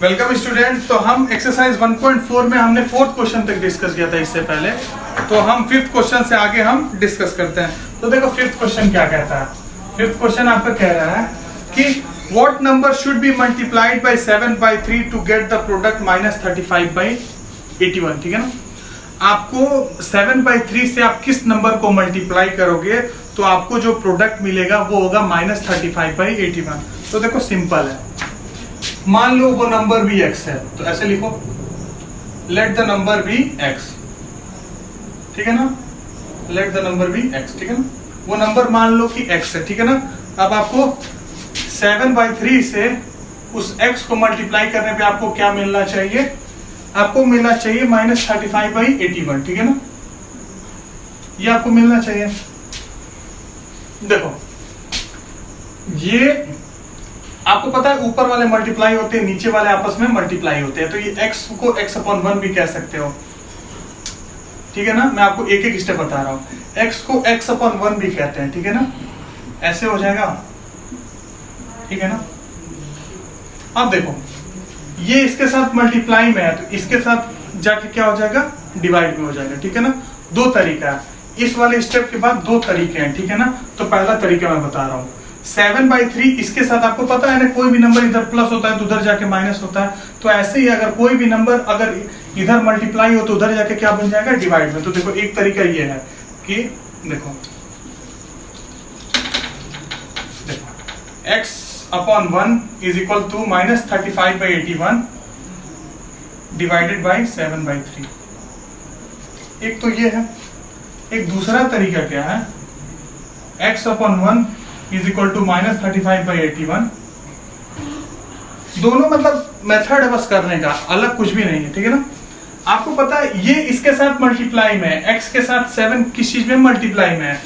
Welcome student. तो हम exercise 1.4 में हमने फोर्थ क्वेश्चन तक डिस्कस किया था इससे पहले। तो हम फिफ्थ क्वेश्चन से आगे हम डिस्कस करते हैं। तो देखो फिफ्थ क्वेश्चन क्या कहता है। फिफ्थ क्वेश्चन आपका कह रहा है कि what number should be multiplied by 7/3 to get the product -35/81। ठीक है ना। आपको 7/3 से आप किस नंबर को मल्टीप्लाई करोगे तो आपको जो प्रोडक्ट मिलेगा वो होगा -35/81। तो देखो सिंपल है। मान लो वो नंबर भी x है तो ऐसे लिखो, let the number be x। ठीक है ना, let the number be x। ठीक है ना, वो नंबर मान लो कि x है। ठीक है ना। अब आपको 7/3 से उस x को मल्टीप्लाई करने पे आपको क्या मिलना चाहिए? आपको मिलना चाहिए -35/81। ठीक है ना, ये आपको मिलना चाहिए। देखो ये आपको पता है ऊपर वाले मल्टीप्लाई होते हैं, नीचे वाले आपस में मल्टीप्लाई होते हैं। तो ये x को x/1 भी कह सकते हो। ठीक है ना, मैं आपको एक एक स्टेप बता रहा हूं। x को x/1 भी कहते हैं। ठीक है ना, ऐसे हो जाएगा। ठीक है ना। अब देखो ये इसके साथ मल्टीप्लाई में है तो इसके साथ जाके क्या हो जाएगा? डिवाइड में हो जाएगा। ठीक है ना। दो तरीका है, इस वाले स्टेप के बाद दो तरीके हैं। ठीक है ना। तो पहला तरीका मैं बता रहा हूं। 7/3 इसके साथ आपको पता है ना, कोई भी नंबर इधर प्लस होता है तो उधर जाके माइनस होता है। तो ऐसे ही अगर कोई भी नंबर अगर इधर मल्टीप्लाई हो तो उधर जाके क्या बन जाएगा? डिवाइड में। तो देखो एक तरीका ये है कि देखो x/1 is equal to -35/81 divided by 7/3। एक तो ये है। एक दूसरा तरीका क्या है? x/1 is equal to -35/81। दोनों मतलब मेथड है बस करने का, अलग कुछ भी नहीं है। ठीक है ना। आपको पता है ये इसके साथ मल्टीप्लाई में है, x के साथ 7 किस चीज में मल्टीप्लाई में है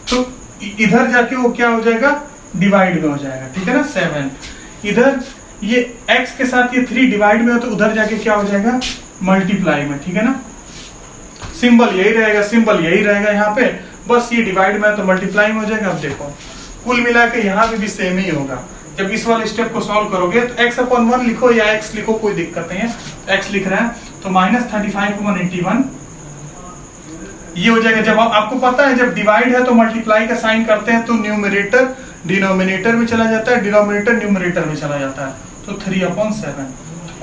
तो इधर जाके वो क्या हो जाएगा? डिवाइड में हो जाएगा। ठीक है ना। 7 इधर ये x के साथ ये 3 डिवाइड में हो तो उधर जाके क्या हो जाएगा? मल्टीप्लाई में। ठीक है ना। सिंबल यही रहेगा, सिंबल यही रहेगा यहाँ पे, बस ये डिवाइड में है तो मल्टीप्लाई में हो जाएगा। अब देखो कुल मिला के यहाँ पे भी सेम ही होगा। जब इस वाले स्टेप को सॉल्व करोगे तो x/1 लिखो या x लिखो, कोई दिक्कत नहीं है। x लिख रहा है तो -35/81 ये हो जाएगा। जब आपको पता है जब डिवाइड है तो मल्टीप्लाई का साइन करते हैं तो न्यूमरेटर डिनोमिनेटर में चला जाता है, डिनोमिनेटर न्यूमरेटर में चला जाता है। तो 3/7।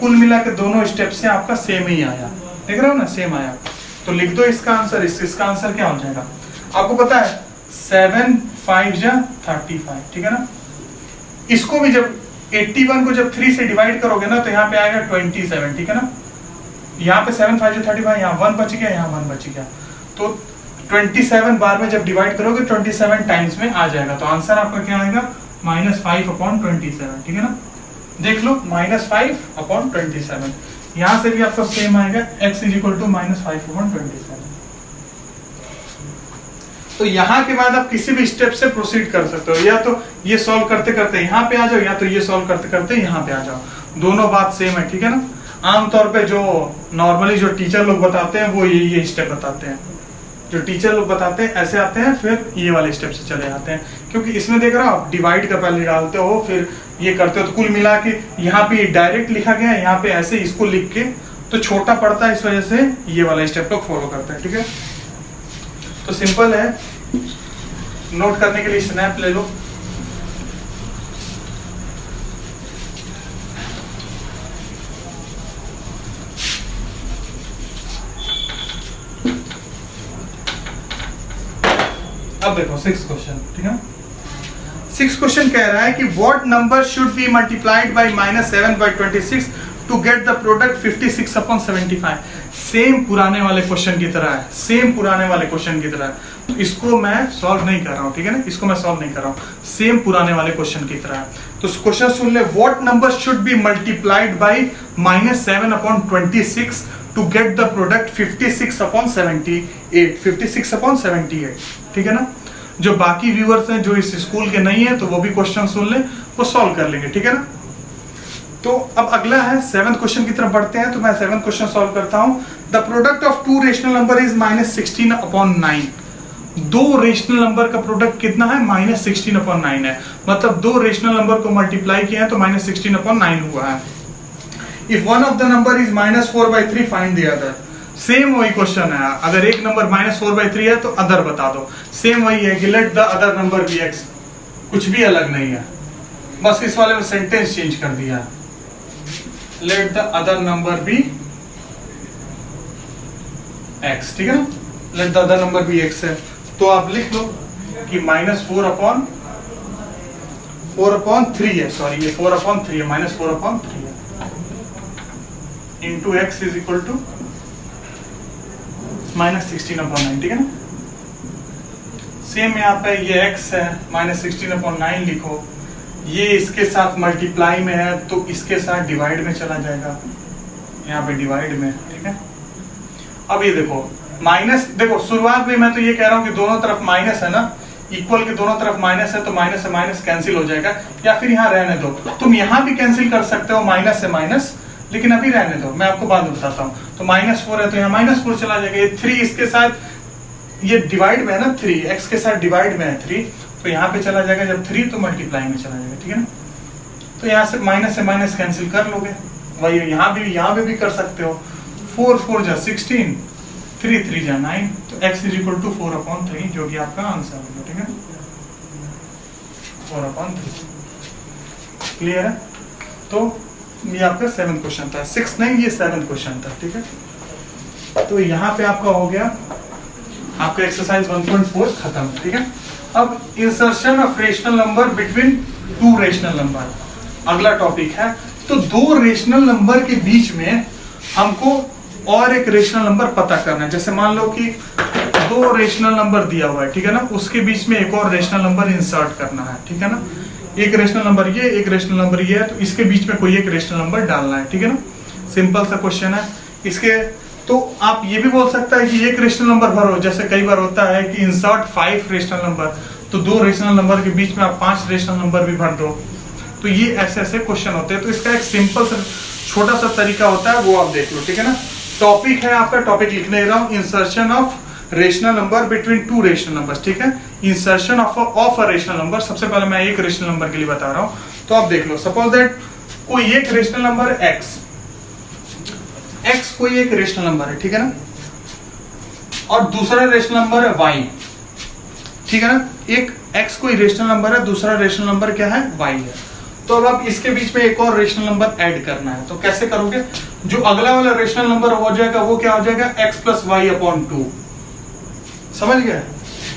कुल मिला के दोनों स्टेप से आपका सेम ही आया। देख रहे हो ना, सेम आया। तो लिख दो इसका आंसर। इसका आंसर क्या हो जाएगा? आपको पता है 7 5 जा 35। ठीक है ना। इसको भी जब 81 को जब 3 से डिवाइड करोगे ना तो यहाँ पे आएगा 27। ठीक है ना। यहाँ पे 7 5 जा 35, यहाँ 1 बच गया, यहाँ 1 बच गया। तो 27 बार में जब डिवाइड करोगे 27 टाइम्स में आ जाएगा। तो आंसर आपका क्या आएगा? -5/27। ठीक है ना। देख लो -5/27। यहां से भी आपका सेम आएगा, x इज इक्वल टू -5/27। तो यहाँ के बाद आप किसी भी स्टेप से प्रोसीड कर सकते हो, या तो ये सॉल्व करते करते यहाँ पे आ जाओ, या तो ये सॉल्व करते करते यहाँ पे आ जाओ। दोनों बात सेम है। ठीक है ना। आमतौर पे जो नॉर्मली जो टीचर लोग बताते हैं वो ये स्टेप बताते हैं। जो टीचर लोग बताते हैं ऐसे आते हैं, फिर ये वाले स्टेप से चले जाते हैं। क्योंकि इसमें देख रहा हो डिवाइड का पहले डालते हो फिर ये करते हो तो कुल मिला के यहाँ पे डायरेक्ट लिखा गया है, यहाँ पे ऐसे इसको लिख के तो छोटा पड़ता है, इस वजह से ये वाला स्टेप लोग फॉलो करते हैं। ठीक है। तो सिंपल है, नोट करने के लिए स्नैप ले लो। अब देखो 6th क्वेश्चन। ठीक है। 6th क्वेश्चन कह रहा है कि what number should be multiplied by -7/26 to get the product 56/75। Same पुराने वाले क्वेश्चन की तरह है, सेम पुराने वाले क्वेश्चन की तरह है। तो इसको मैं सॉल्व नहीं कर रहा हूं। ठीक है ना, इसको मैं सॉल्व नहीं कर रहा हूं, सेम पुराने वाले क्वेश्चन की तरह है। तो क्वेश्चन सुन ले। What number should be multiplied by -7/26 to get the product 56/78। 56/78। ठीक है ना। जो बाकी व्यूअर्स हैं जो इस स्कूल के नहीं है तो वो भी क्वेश्चन सुन ले, वो सॉल्व कर लेंगे। ठीक है ना। तो अब अगला है 7th क्वेश्चन की तरफ बढ़ते हैं। तो मैं 7th क्वेश्चन सॉल्व करता हूं। The product of two rational number is -16/9। दो रेशनल नंबर का प्रोडक्ट कितना है? -16/9 है। मतलब दो रेशनल नंबर को मल्टीप्लाई किया है तो -16/9 हुआ है। If one of the number is -4/3 find the other. Same वही क्वेश्चन है, अगर एक नंबर -4/3 है तो अदर बता दो। सेम वही है कि let the other number be x, कुछ भी अलग नहीं है, बस इस वाले में सेंटेंस चेंज कर दिया। Let the other number be x, ठीक है ना, let the other number be x है, तो आप लिख लो कि -4/3 है, सॉरी ये 4/3 है, -4/3 है, into x is equal to -16/9, ठीक है ना। सेम यहाँ पे ये x है, -16/9 लिखो, ये इसके साथ मल्टीप्लाई में है तो इसके साथ डिवाइड में चला जाएगा, यहाँ पे डिवाइड में, ठीक है। अब ये देखो माइनस, देखो शुरुआत में मैं तो ये कह रहा हूँ कि दोनों तरफ माइनस है ना, इक्वल के दोनों तरफ माइनस है तो माइनस से माइनस कैंसिल हो जाएगा, या फिर यहाँ रहने दो, तुम यहाँ भी कैंसिल कर सकते हो माइनस से माइनस, लेकिन अभी रहने दो, मैं आपको बाद में बताता हूँ। तो -4 है तो यहाँ -4 चला जाएगा, ये 3 इसके साथ ये डिवाइड में है ना, 3 x के साथ डिवाइड में है 3, तो यहाँ पे चला जाएगा, जब 3 तो मल्टीप्लाई में चला जाएगा, ठीक है ना। तो यहाँ से माइनस कैंसिल कर लोगे, वही यहाँ भी कर सकते हो। 4 4 जा 16, 3 3 जा 9, तो x इज इक्वल टू 4/3, जो कि आपका आंसर होगा, ठीक है, 4/3। क्लियर है? तो ये आपका 7th क्वेश्चन था, 6 नहीं, ये 7th क्वेश्चन था, ठीक है। तो यहाँ पे आपका हो गया आपका एक्सरसाइज 1.4 खत्म, ठीक है। अब insertion of rational number between two rational number अगला टॉपिक है। तो दो रेशनल नंबर के बीच में हमको और एक रेशनल नंबर पता करना है। जैसे मान लो कि दो रेशनल नंबर दिया हुआ है, ठीक है ना, उसके बीच में एक और रेशनल नंबर इंसर्ट करना है, ठीक है ना। एक रेशनल नंबर ये, एक रेशनल नंबर ये है, तो इसके बीच में कोई एक रेशनल नंबर डालना है, ठीक है ना। सिंपल सा क्वेश्चन है। इसके तो आप ये भी बोल सकता है कि एक रेशनल नंबर भरो, जैसे कई बार होता है कि इंसर्ट 5 रेशनल नंबर, तो दो रेशनल नंबर के बीच में आप 5 रेशनल नंबर भी भर दो। तो ये ऐसे ऐसे क्वेश्चन होते हैं। तो इसका एक सिंपल सा छोटा सा तरीका होता है, वो आप देख लो, ठीक है ना। टॉपिक है आपका, टॉपिक लिखने रहा हूँ, insertion of rational number between two rational numbers, ठीक है। Insertion of a rational number. सबसे पहले मैं एक रेशनल नंबर के लिए बता रहा हूँ, तो आप देख लो। सपोज दैट कोई एक रेशनल नंबर x कोई एक रेशनल नंबर है, ठीक है ना, और दूसरा रेशनल नंबर है y, ठीक है ना। एक x कोई रेशनल नंबर है, दूसरा रेशनल नंबर क्या है, y है। तो अब आप इसके बीच में एक और रेशनल नंबर ऐड करना है, तो कैसे करोगे? जो अगला वाला रेशनल नंबर हो जाएगा वो क्या हो जाएगा, x + y/2। समझ गए?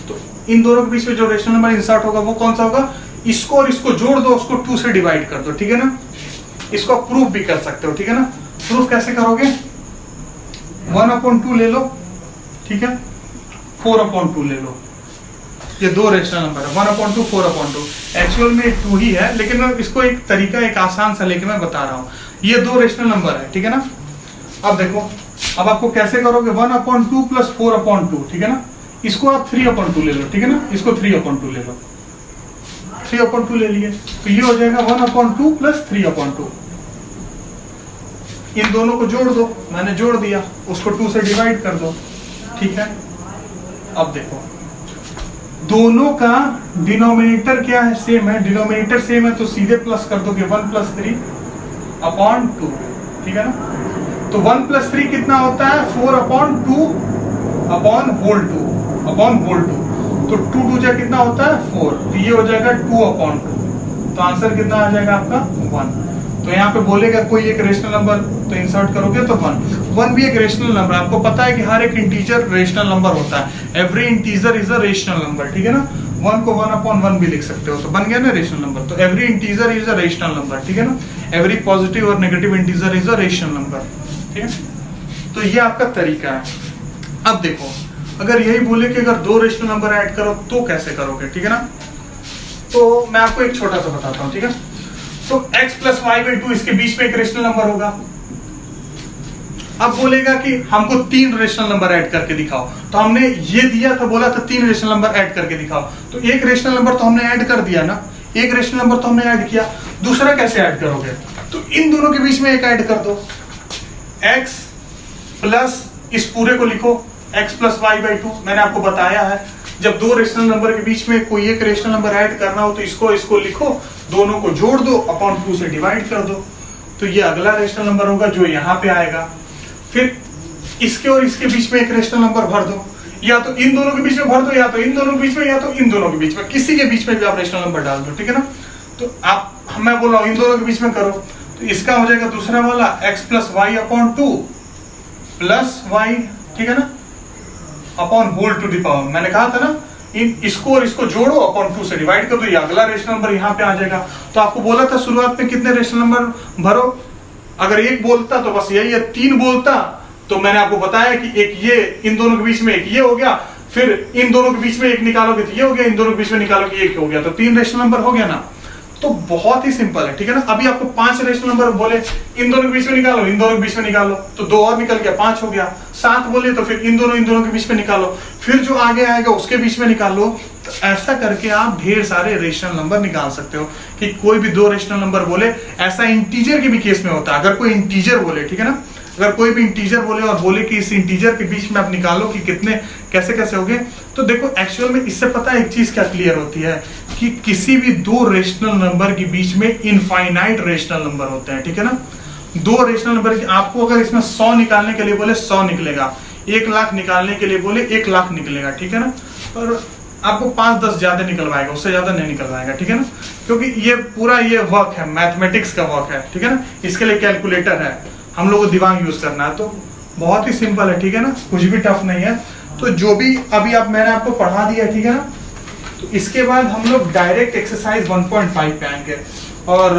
तो इन दोनों के बीच में जो रेशनल नंबर इंसर्ट होगा वो कौन सा होगा? इसको और इसको जोड़ दो, उसको 2 से डिवाइड कर दो, ठीक है ना। इसको आप प्रूफ भी कर सकते हो, ठीक है ना। प्रूफ कैसे करोगे? 1/2 ले लो, ठीक है, 4/2 ले लो। ये दो रेशनल नंबर है, 1/2 4/2। एक्चुअल में 2 ही है, लेकिन मैं इसको एक तरीका, एक आसान सा लेके मैं बता रहा हूँ। ये दो रेशनल नंबर है, ठीक है ना। अब देखो, अब आपको कैसे करोगे? 1/2 + 4/2, ठीक है ना। इसको आप 3/2 ले लो, ठीक है ना। इसको 3/2 ले लो, 3/2 ले लिए, तो ये हो जाएगा 1/2 + 3/2। इन दोनों को जोड़ दो, मैंने जोड़ दिया, उसको 2 से डिवाइड कर दो, ठीक है। अब देखो, दोनों का डिनोमिनेटर क्या है, सेम है। डिनोमिनेटर सेम है तो सीधे प्लस कर दोगे, 1 + 3/2, ठीक है ना। तो 1 + 3 कितना होता है? 4/2/2। तो 2 2 जा कितना होता है? 4। तो ये हो जाएगा 2/2। तो आंसर कितना आ जाएगा आपका? 1। तो यहाँ पे बोलेगा कोई एक रेशनल नंबर, तो इंसर्ट करोगे तो 1 भी एक रेशनल नंबर। आपको पता है कि हर एक इंटीजर रेशनल नंबर होता है। Every integer is a rational number, ठीक है ना। 1 को 1/1 भी लिख सकते हो, तो बन गया ना रेशनल नंबर। तो every integer is a rational number, ठीक है ना। एवरी पॉजिटिव और negative integer is a rational number, ठीक है। तो ये आपका तरीका है। अब देखो, अगर यही बोले कि अगर दो रेशनल नंबर ऐड करो तो कैसे करोगे, ठीक है ना। तो मैं आपको एक छोटा सा बताता हूँ, ठीक है। तो x + y/2 इसके बीच में एक रेशनल नंबर होगा। अब बोलेगा कि हमको 3 रेशनल नंबर ऐड करके दिखाओ, तो हमने ये दिया था, बोला था 3 रेशनल नंबर ऐड करके दिखाओ। तो एक रेशनल नंबर तो हमने ऐड कर दिया ना, एक रेशनल नंबर तो हमने ऐड किया, दूसरा कैसे ऐड करोगे? तो इन दोनों के बीच में एक ऐड कर दो, x प्लस इस पूरे को लिखो x + y/2। मैंने आपको बताया है, जब दो रेशनल नंबर के बीच में कोई एक रेशनल नंबर ऐड करना हो तो इसको लिखो, दोनों को जोड़ दो, 2 से डिवाइड कर दो। तो ये अगला रेशनल नंबर होगा जो यहाँ पे आएगा। फिर इसके और इसके बीच में एक रेशनल नंबर भर दो, या तो इन दोनों के बीच में भर दो, या तो इन दोनों के बीच में, या तो इन दोनों के बीच में, किसी के बीच में भी आप रेशनल नंबर डाल दो, ठीक है ना। तो आप, मैं बोल रहा हूँ इन दोनों के बीच में करो, तो इसका हो जाएगा दूसरा वाला x plus y upon 2 plus y, ठीक है ना, upon whole to the power. मैंने कहा था ना, इसको और इसको जोड़ो, अपॉन 2 से डिवाइड कर दो, ये अगला रेशनल नंबर यहाँ पे आ जाएगा। तो आपको बोला था शुरुआत में कितने रेशनल नंबर भरो, अगर एक बोलता तो बस यही है, 3 बोलता तो मैंने आपको बताया कि एक ये, इन दोनों के बीच में एक ये हो गया, फिर इन दोनों के बीच में एक निकालोगे तो ये हो गया, इन दोनों के बीच में निकालोगे एक हो गया, तो 3 रेशनल नंबर हो गया ना। तो बहुत ही सिंपल है, ठीक है ना। अभी आपको 5 रेशनल नंबर बोले, इन दोनों के बीच में निकालो, इन दोनों के बीच में निकालो, तो 2 और निकल गया, 5 हो गया। 7 बोले तो फिर इन दोनों के बीच में निकालो, फिर जो आगे आएगा उसके बीच में निकालो। तो ऐसा करके आप ढेर सारे रेशनल नंबर निकाल सकते हो कि कोई भी 2 रेशनल नंबर बोले। ऐसा इंटीजर के भी केस में होता है, अगर कोई इंटीजर बोले, ठीक है ना, अगर कोई भी इंटीजर बोले और बोले कि इस इंटीजर के बीच में आप निकालो कि कितने कैसे कैसे हो गए, तो देखो एक्चुअल में इससे पता है एक चीज क्या क्लियर होती है कि किसी भी 2 रेशनल नंबर के बीच में इनफाइनाइट रेशनल नंबर होते हैं, ठीक है ना। 2 रेशनल नंबर की आपको अगर इसमें 100 निकालने के लिए बोले 100 निकलेगा, 1 लाख निकालने के लिए बोले 1 लाख निकलेगा, ठीक है ना। और आपको 5-10 ज्यादा निकलवाएगा, उससे ज्यादा नहीं निकलवाएगा, ठीक है ना, क्योंकि ये पूरा ये वर्क है, मैथमेटिक्स का वर्क है, ठीक है ना। इसके लिए कैलकुलेटर है, हम लोग को दिमाग यूज करना है, तो बहुत ही सिंपल है, ठीक है ना, कुछ भी टफ नहीं है। तो जो भी अभी मैंने आपको पढ़ा दिया, ठीक है ना, तो इसके बाद हम लोग डायरेक्ट एक्सरसाइज 1.5 पे आएंगे, और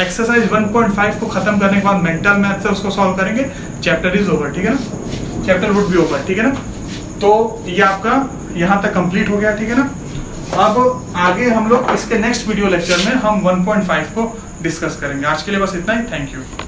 एक्सरसाइज 1.5 को खत्म करने के बाद मेंटल मैथ से उसको सॉल्व करेंगे। चैप्टर इज ओवर, ठीक है ना, चैप्टर वुड बी ओवर, ठीक है ना। तो ये आपका यहाँ तक कंप्लीट हो गया, ठीक है ना। अब आगे हम लोग इसके नेक्स्ट वीडियो लेक्चर में हम 1.5 को डिस्कस करेंगे। आज के लिए बस इतना ही, थैंक यू।